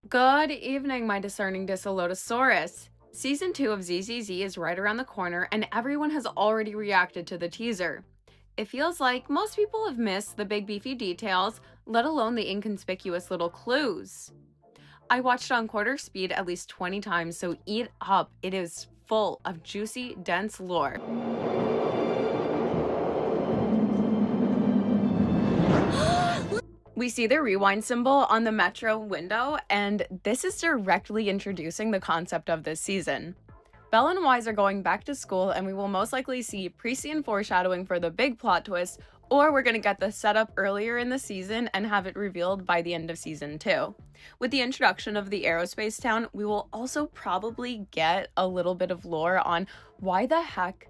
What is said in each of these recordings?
Good evening, my discerning Disalotosaurus. Season 2 of ZZZ is right around the corner, and everyone has already reacted to the teaser. It feels like most people have missed the big beefy details, let alone the inconspicuous little clues. I watched on quarter speed at least 20 times, so eat up. It is full of juicy, dense lore. We see the rewind symbol on the metro window, and this is directly introducing the concept of this season. Belle and Wise are going back to school, and we will most likely see pre-scene foreshadowing for the big plot twist, or we're gonna get the setup earlier in the season and have it revealed by the end of season 2. With the introduction of the aerospace town, we will also probably get a little bit of lore on why the heck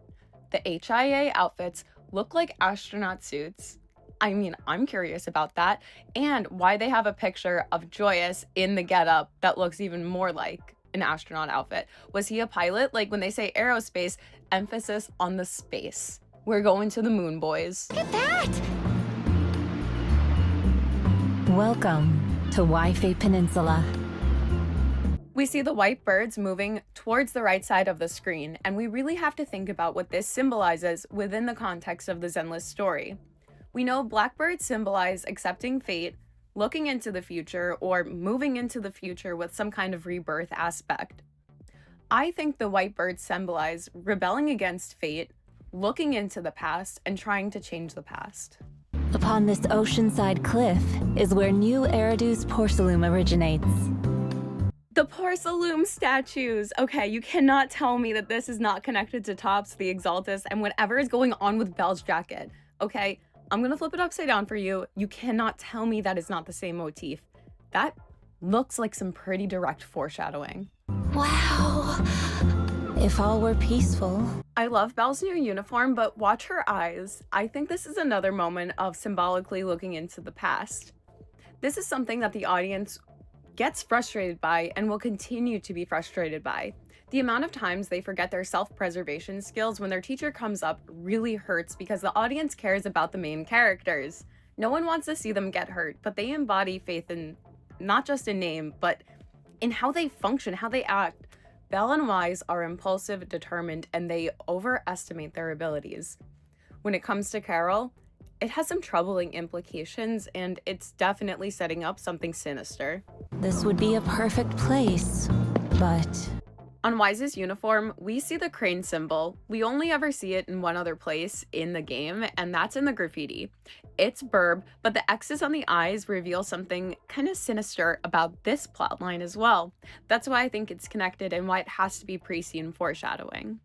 the HIA outfits look like astronaut suits. I mean, I'm curious about that, and why they have a picture of Joyous in the getup that looks even more like an astronaut outfit. Was he a pilot? Like when they say aerospace, emphasis on the space. We're going to the moon, boys. Look at that! Welcome to Wi-Fi Peninsula. We see the white birds moving towards the right side of the screen, and we really have to think about what this symbolizes within the context of the Zenless story. We know blackbirds symbolize accepting fate, looking into the future, or moving into the future with some kind of rebirth aspect. I think the white birds symbolize rebelling against fate, looking into the past, and trying to change the past. Upon this oceanside cliff is where New Eridu's Porceloom originates. The Porceloom statues! Okay, you cannot tell me that this is not connected to Tops, the Exaltists, and whatever is going on with Belle's jacket. Okay, I'm gonna flip it upside down for you. You cannot tell me that is not the same motif. That looks like some pretty direct foreshadowing. Wow! If all were peaceful. I love Belle's new uniform, but watch her eyes. I think this is another moment of symbolically looking into the past. This is something that the audience gets frustrated by and will continue to be frustrated by. The amount of times they forget their self-preservation skills when their teacher comes up really hurts because the audience cares about the main characters. No one wants to see them get hurt, but they embody faith in not just in name, but in how they function, how they act. Belle and Wise are impulsive, determined, and they overestimate their abilities. When it comes to Carol, it has some troubling implications, and it's definitely setting up something sinister. This would be a perfect place, but... On Wise's uniform, we see the crane symbol. We only ever see it in one other place in the game, and that's in the graffiti. It's burb, but the X's on the eyes reveal something kind of sinister about this plotline as well. That's why I think it's connected and why it has to be pre-scene foreshadowing.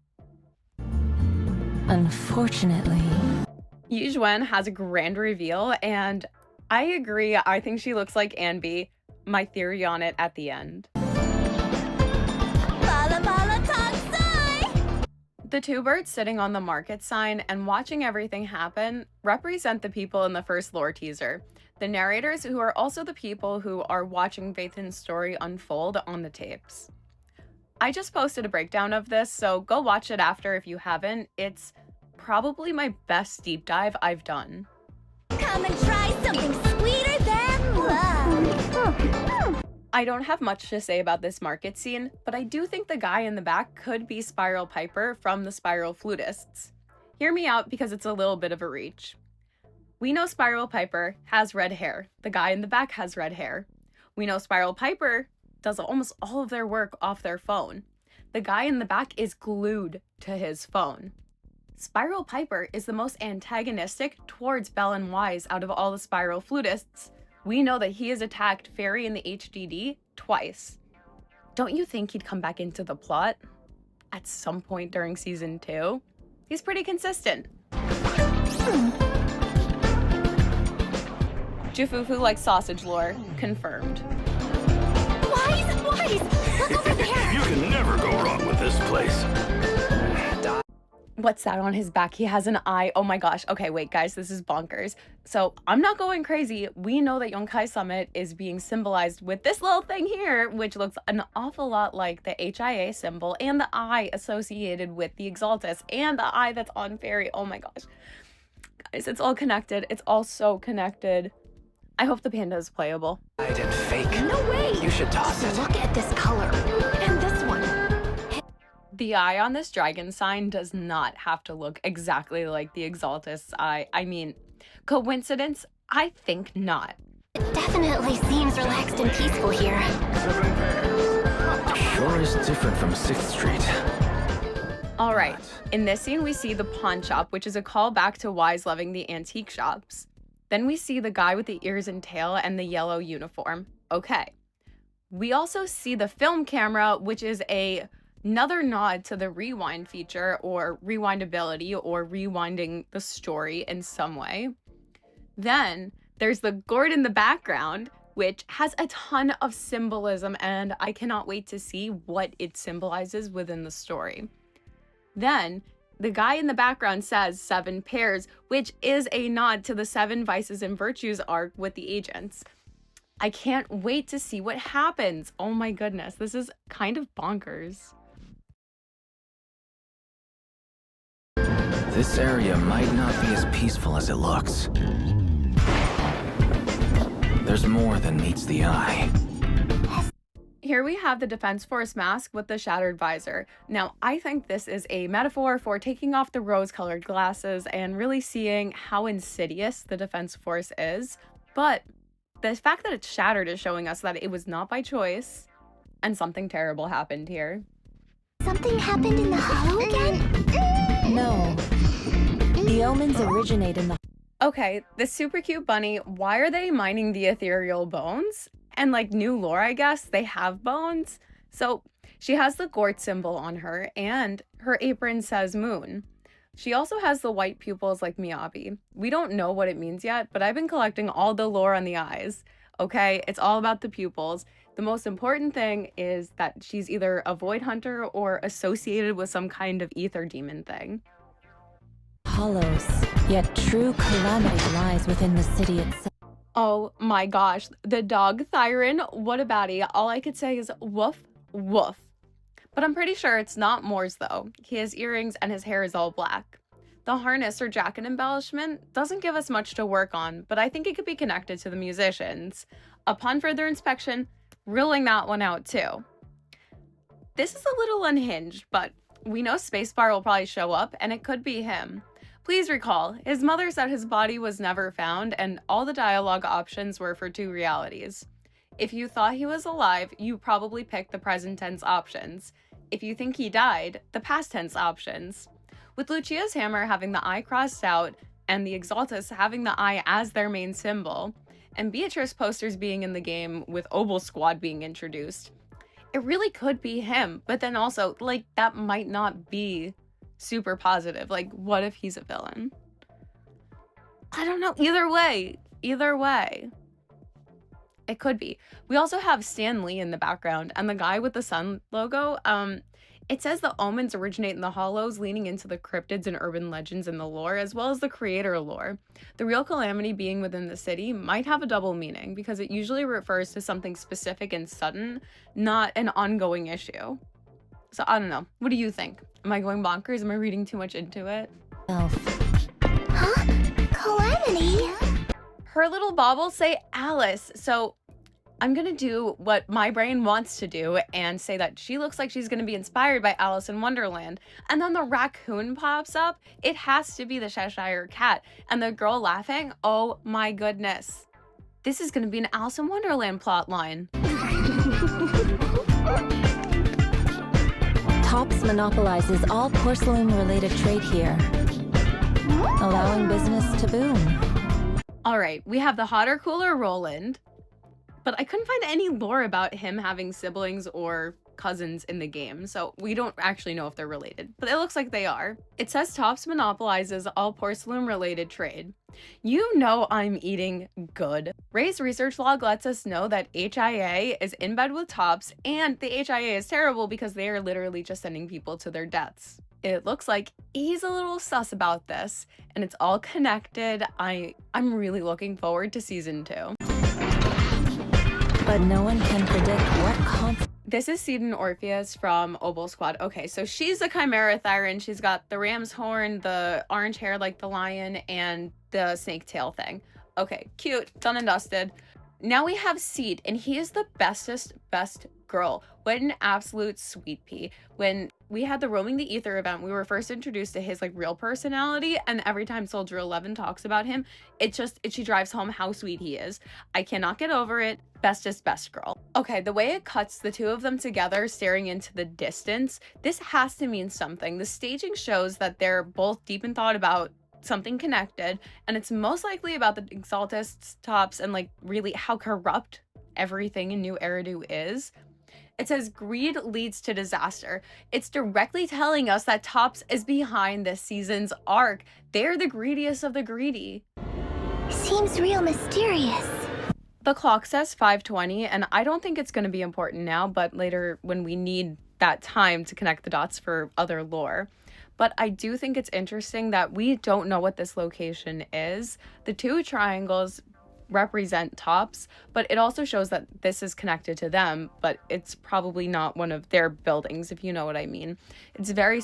Unfortunately... Yuwen has a grand reveal, and I agree, I think she looks like Anby. My theory on it at the end. The two birds sitting on the market sign and watching everything happen represent the people in the first lore teaser, the narrators who are also the people who are watching Fathan's story unfold on the tapes. I just posted a breakdown of this, so go watch it after if you haven't. It's probably my best deep dive I've done. Come and try something sweeter than love! I don't have much to say about this market scene, but I do think the guy in the back could be Spiral Piper from the Spiral Flutists. Hear me out because it's a little bit of a reach. We know Spiral Piper has red hair. The guy in the back has red hair. We know Spiral Piper does almost all of their work off their phone. The guy in the back is glued to his phone. Spiral Piper is the most antagonistic towards Belle and Wise out of all the Spiral Flutists. We know that he has attacked Fairy in the HDD twice. Don't you think he'd come back into the plot at some point during season 2? He's pretty consistent. Jufufu like sausage lore, confirmed. Wise! Look over there! You can never go wrong with this place. What's that on his back? He has an eye. Oh my gosh. Okay, wait, guys, this is bonkers. So I'm not going crazy. We know that Yonkai Summit is being symbolized with this little thing here, which looks an awful lot like the HIA symbol and the eye associated with the Exaltists and the eye that's on Fairy. Oh my gosh. Guys, it's all connected. It's all so connected. I hope the panda is playable. I didn't fake. No way! You should toss it. Look at this color. And this one. The eye on this dragon sign does not have to look exactly like the exaltists' eye. I mean, coincidence? I think not. It definitely seems relaxed and peaceful here. Sure is different from 6th Street. All right, in this scene we see the pawn shop, which is a callback to Wise loving the antique shops. Then we see the guy with the ears and tail and the yellow uniform. Okay. We also see the film camera, which is another nod to the rewind feature or rewindability or rewinding the story in some way. Then there's the gourd in the background, which has a ton of symbolism, and I cannot wait to see what it symbolizes within the story. Then, the guy in the background says 7 pairs, which is a nod to the 7 Vices and Virtues arc with the agents. I can't wait to see what happens. Oh my goodness, this is kind of bonkers. This area might not be as peaceful as it looks. There's more than meets the eye. Here we have the Defense Force mask with the shattered visor. Now, I think this is a metaphor for taking off the rose-colored glasses and really seeing how insidious the Defense Force is. But the fact that it's shattered is showing us that it was not by choice, and something terrible happened here. Something happened in the hollow again? No. The omens originate in the... Okay, this super cute bunny, why are they mining the ethereal bones? And like new lore, I guess, they have bones. So she has the Gort symbol on her and her apron says moon. She also has the white pupils like Miyabi. We don't know what it means yet, but I've been collecting all the lore on the eyes. Okay, it's all about the pupils. The most important thing is that she's either a void hunter or associated with some kind of ether demon thing. hollows, yet true calamity lies within the city itself. Oh my gosh, the dog Thyron, what a baddie. All I could say is woof, woof. But I'm pretty sure it's not Moore's though. He has earrings and his hair is all black. The harness or jacket embellishment doesn't give us much to work on, but I think it could be connected to the musicians. Upon further inspection, ruling that one out too. This is a little unhinged, but we know Spacebar will probably show up and it could be him. Please recall, his mother said his body was never found and all the dialogue options were for 2 realities. If you thought he was alive, you probably picked the present tense options. If you think he died, the past tense options. With Lucia's hammer having the eye crossed out and the exaltists having the eye as their main symbol, and Beatrice posters being in the game with Obel Squad being introduced, it really could be him, but then also, like, that might not be super positive. Like, what if he's a villain? I don't know. Either way, it could be. We also have Stan Lee in the background and the guy with the sun logo. It says the omens originate in the hollows, leaning into the cryptids and urban legends in the lore, as well as the creator lore. The real calamity being within the city might have a double meaning because it usually refers to something specific and sudden, not an ongoing issue. So I don't know. What do you think? Am I going bonkers? Am I reading too much into it? Huh? Calamity? Her little baubles say Alice, so I'm gonna do what my brain wants to do and say that she looks like she's gonna be inspired by Alice in Wonderland. And then the raccoon pops up. It has to be the Cheshire Cat. And the girl laughing, oh my goodness. This is gonna be an Alice in Wonderland plotline. Tops monopolizes all Porceloom-related trade here, allowing business to boom. All right, we have the hotter, cooler Roland, but I couldn't find any lore about him having siblings or cousins in the game, so we don't actually know if they're related, but it looks like they are. It says Tops monopolizes all Porceloom-related trade. You know I'm eating good. Ray's research log lets us know that HIA is in bed with Tops, and the HIA is terrible because they are literally just sending people to their deaths. It looks like he's a little sus about this, and it's all connected. I'm really looking forward to season 2. But no one can predict what This is Sidon Orpheus from Obel Squad. Okay, so she's a Chimera Thyron. She's got the ram's horn, the orange hair like the lion, and the snake tail thing. Okay, cute, done and dusted. Now we have Seed, and he is the best girl. What an absolute sweet pea. When we had the Roaming the Ether event, we were first introduced to his like real personality, and every time Soldier 11 talks about him, she drives home how sweet he is. I cannot get over it. Bestest best girl. Okay, the way it cuts the two of them together staring into the distance, this has to mean something. The staging shows that they're both deep in thought about something connected, and it's most likely about the exaltists, Tops, and like really how corrupt everything in New Eridu is. It says greed leads to disaster. It's directly telling us that Tops is behind this season's arc. They're the greediest of the greedy. Seems real mysterious. The clock says 5:20, and I don't think it's going to be important now, but later when we need that time to connect the dots for other lore. But I do think it's interesting that we don't know what this location is. The two triangles represent Tops, but it also shows that this is connected to them, but it's probably not one of their buildings, if you know what I mean. It's very...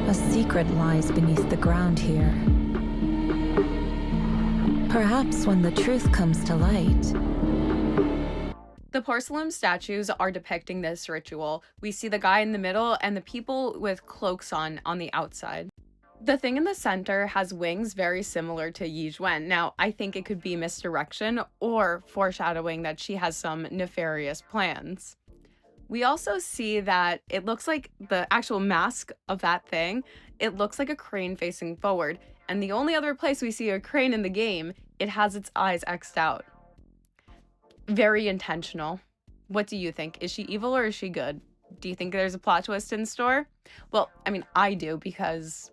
A secret lies beneath the ground here. Perhaps when the truth comes to light. The Porceloom statues are depicting this ritual. We see the guy in the middle and the people with cloaks on the outside. The thing in the center has wings very similar to Yuwen. Now, I think it could be misdirection or foreshadowing that she has some nefarious plans. We also see that it looks like the actual mask of that thing, it looks like a crane facing forward. And the only other place we see a crane in the game, it has its eyes X'd out. Very intentional. What do you think? Is she evil or is she good? Do you think there's a plot twist in store? Well, I mean, I do, because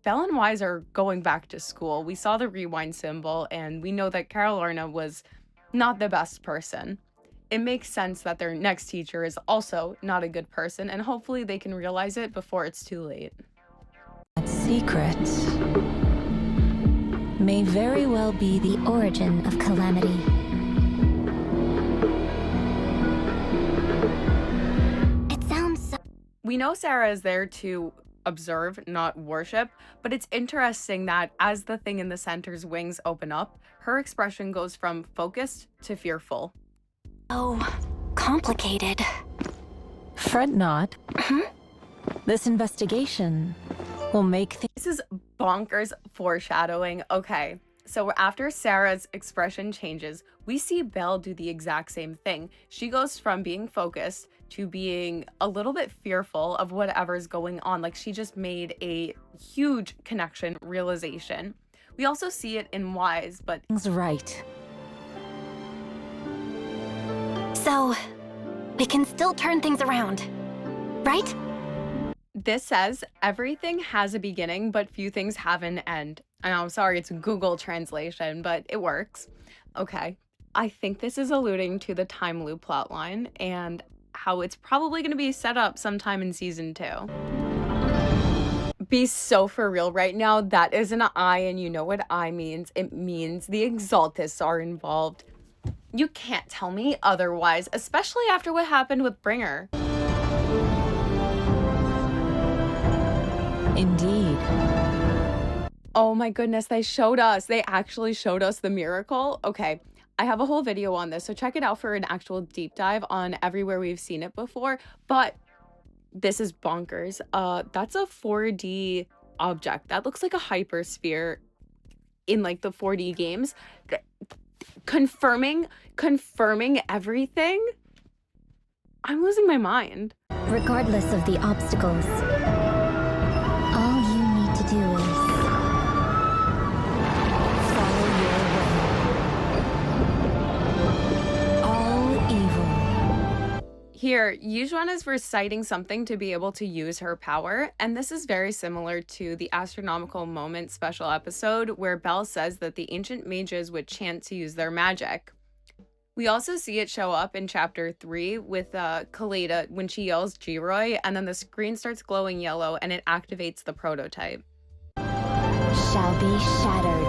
Belle and Wise are going back to school. We saw the rewind symbol, and we know that Carolina was not the best person. It makes sense that their next teacher is also not a good person, and hopefully they can realize it before it's too late. That secret may very well be the Origin of Calamity. It sounds so... We know Sarah is there to observe, not worship, but it's interesting that as the thing in the center's wings open up, her expression goes from focused to fearful. Oh, complicated. Fret not. This investigation will make things... This is bonkers foreshadowing. Okay, so after Sarah's expression changes, we see Belle do the exact same thing. She goes from being focused to being a little bit fearful of whatever's going on. Like, she just made a huge connection realization. We also see it in Wise, but... right. So, we can still turn things around, right? This says, everything has a beginning, but few things have an end. And I'm sorry, it's Google translation, but it works. Okay, I think this is alluding to the time loop plotline and how it's probably going to be set up sometime in season 2. Be so for real right now. That is an I, and you know what I means. It means the exaltists are involved. You can't tell me otherwise, especially after what happened with Bringer. Indeed. Oh my goodness, they showed us. They actually showed us the miracle. Okay, I have a whole video on this, so check it out for an actual deep dive on everywhere we've seen it before. But this is bonkers. That's a 4D object. That looks like a hypersphere in like the 4D games. Confirming everything. I'm losing my mind. Regardless of the obstacles, all you need to do is Follow your way. All evil. Here, Yuwen is reciting something to be able to use her power, and this is very similar to the Astronomical Moment special episode where Belle says that the ancient mages would chant to use their magic. We also see it show up in chapter 3 with Kaleda when she yells G-Roy, and then the screen starts glowing yellow and it activates the prototype. shall be shattered.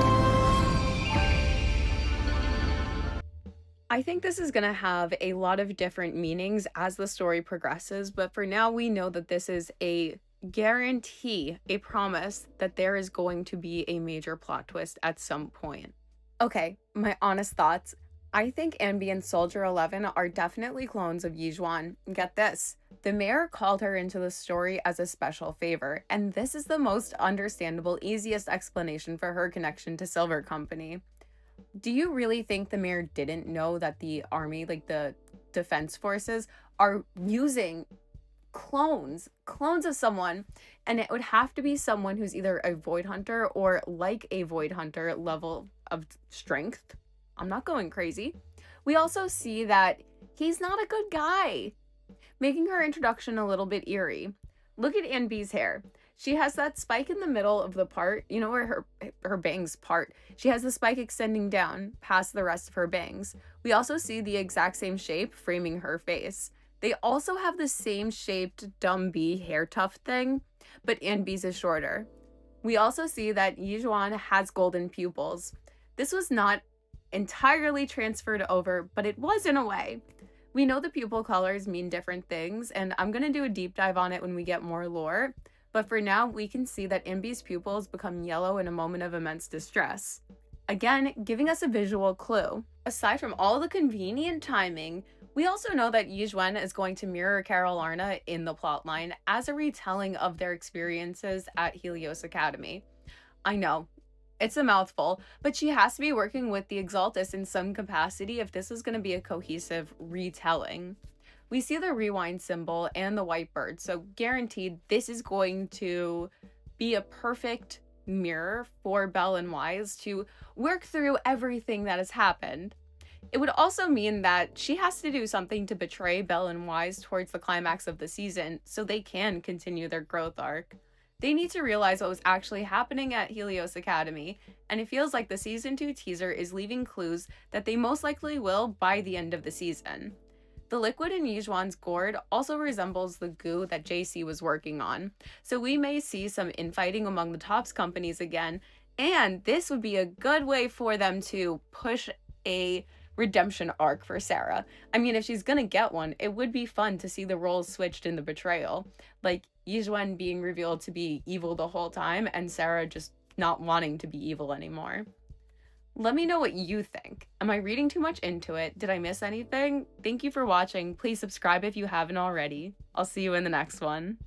I think this is going to have a lot of different meanings as the story progresses, but for now we know that this is a guarantee a promise that there is going to be a major plot twist at some point. Okay, my honest thoughts. I think Anbi and Soldier 11 are definitely clones of Yijuan. Get this. The mayor called her into the story as a special favor, and this is the most understandable, easiest explanation for her connection to Silver Company. Do you really think the mayor didn't know that the army, like the defense forces, are using clones of someone, and it would have to be someone who's either a void hunter or like a void hunter level of strength? I'm not going crazy. We also see that he's not a good guy, making her introduction a little bit eerie. Look at Anbi's hair. She has that spike in the middle of the part, you know, where her bangs part. She has the spike extending down past the rest of her bangs. We also see the exact same shape framing her face. They also have the same shaped dumb bee hair tuft thing, but Anbi's is shorter. We also see that Yijuan has golden pupils. This was not entirely transferred over, but it was in a way. We know the pupil colors mean different things, and I'm going to do a deep dive on it when we get more lore, but for now we can see that Anbi's pupils become yellow in a moment of immense distress. Again, giving us a visual clue. Aside from all the convenient timing, we also know that Yijuan is going to mirror Carol Arna in the plotline as a retelling of their experiences at Helios Academy. I know, it's a mouthful, but she has to be working with the exaltists in some capacity if this is going to be a cohesive retelling. We see the rewind symbol and the white bird, so guaranteed this is going to be a perfect mirror for Belle and Wise to work through everything that has happened. It would also mean that she has to do something to betray Belle and Wise towards the climax of the season so they can continue their growth arc. They need to realize what was actually happening at Helios Academy, and it feels like the Season 2 teaser is leaving clues that they most likely will by the end of the season. The liquid in Yijuan's gourd also resembles the goo that JC was working on, so we may see some infighting among the TOPS companies again, and this would be a good way for them to push a redemption arc for Sarah. I mean, if she's gonna get one, it would be fun to see the roles switched in the betrayal. Like Yijuan being revealed to be evil the whole time and Sarah just not wanting to be evil anymore. Let me know what you think. Am I reading too much into it? Did I miss anything? Thank you for watching. Please subscribe if you haven't already. I'll see you in the next one.